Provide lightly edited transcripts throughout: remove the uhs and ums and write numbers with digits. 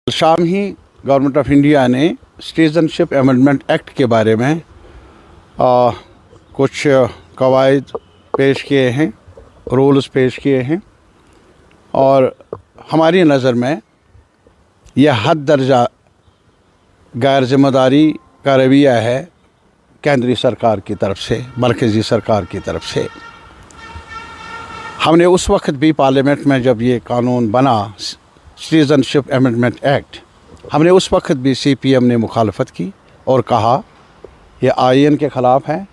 शाम ही government of India ने citizenship amendment act के बारे में कुछ कवायद पेश किए हैं, रूल्स पेश किए हैं और हमारी नज़र में यह हद दर्जा गैर ज़िम्मेदारी का रवैया है केंद्रीय सरकार की तरफ से, मरकज़ी सरकार की तरफ से। हमने उस वक्त भी पार्लियामेंट में जब ये कानून बना सिटीज़नशिप अमेंडमेंट एक्ट, हमने उस वक्त भी CPM ने मुखालफत की और कहा ये आईन के ख़िलाफ़ है,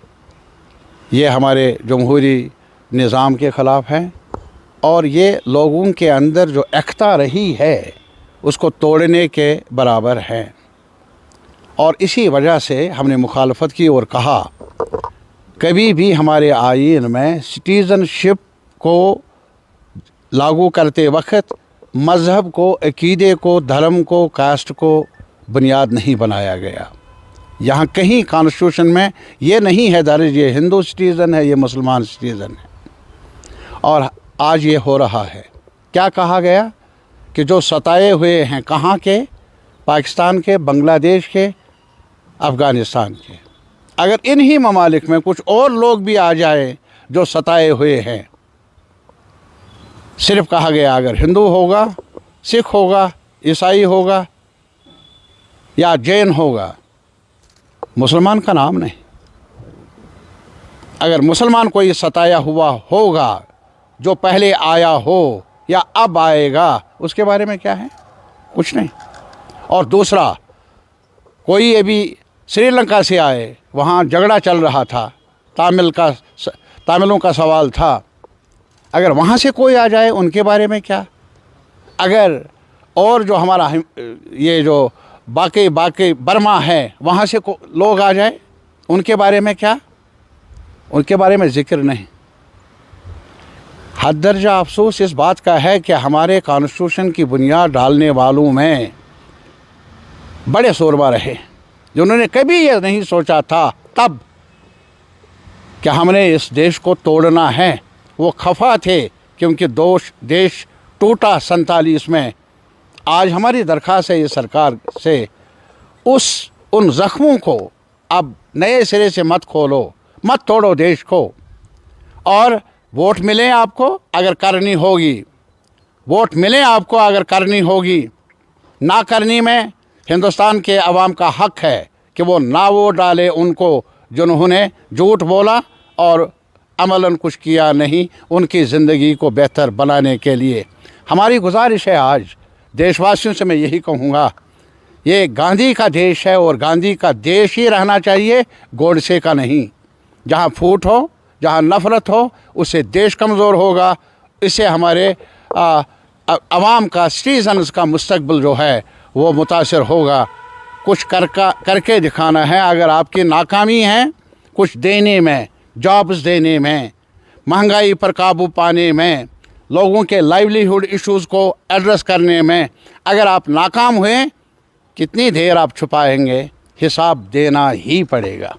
ये हमारे जमहूरी निज़ाम के ख़िलाफ़ है और ये लोगों के अंदर जो एकता रही है उसको तोड़ने के बराबर है। और इसी वजह से हमने मुखालफत की और कहा कभी भी हमारे आईन में सिटीज़नशिप को लागू करते वक्त मज़हब को, अक़ीदे को, धर्म को, कास्ट को बुनियाद नहीं बनाया गया। यहाँ कहीं कॉन्स्टिट्यूशन में ये नहीं है दर्ज ये हिंदू सिटीज़न है, ये मुसलमान सिटीज़न है। और आज ये हो रहा है। क्या कहा गया कि जो सताए हुए हैं, कहाँ के? पाकिस्तान के, बांग्लादेश के, अफ़गानिस्तान के। अगर इन्हीं ममालिक में कुछ और लोग भी आ जाए जो सताए हुए हैं, सिर्फ कहा गया अगर हिंदू होगा, सिख होगा, ईसाई होगा या जैन होगा, मुसलमान का नाम नहीं। अगर मुसलमान कोई सताया हुआ होगा जो पहले आया हो या अब आएगा, उसके बारे में क्या है? कुछ नहीं। और दूसरा, कोई ये भी श्रीलंका से आए, वहाँ झगड़ा चल रहा था, तामिलों का सवाल था, अगर वहाँ से कोई आ जाए उनके बारे में क्या? अगर और जो हमारा ये जो बाकी बर्मा है वहाँ से लोग आ जाए उनके बारे में क्या? उनके बारे में ज़िक्र नहीं। हद दर्जा अफसोस इस बात का है कि हमारे कॉन्स्टिट्यूशन की बुनियाद डालने वालों में बड़े शोरबा रहे, जिन्होंने कभी ये नहीं सोचा था तब कि हमने इस देश को तोड़ना है। वो खफा थे क्योंकि देश टूटा 47 में। आज हमारी दरख्वास्त है ये सरकार से, उन ज़ख्मों को अब नए सिरे से मत खोलो, मत तोड़ो देश को। और वोट मिलें आपको अगर करनी होगी, वोट मिलें आपको अगर करनी होगी, ना करनी में हिंदुस्तान के अवाम का हक़ है कि वो ना वोट डाले उनको जिन्होंने झूठ बोला और अमलन कुछ किया नहीं उनकी ज़िंदगी को बेहतर बनाने के लिए। हमारी गुजारिश है आज देशवासियों से, मैं यही कहूँगा, ये गांधी का देश है और गांधी का देश ही रहना चाहिए, गोडसे का नहीं। जहाँ फूट हो, जहाँ नफ़रत हो, उससे देश कमज़ोर होगा, इससे हमारे अवाम का, सिटीज़न्स का मुस्तकबिल जो है वो मुतासर होगा। कुछ करके दिखाना है। अगर आपकी नाकामी है कुछ देने में, जॉब्स देने में, महंगाई पर काबू पाने में, लोगों के लाइवलीहुड इश्यूज़ को एड्रेस करने में, अगर आप नाकाम हुए, कितनी देर आप छुपाएंगे? हिसाब देना ही पड़ेगा।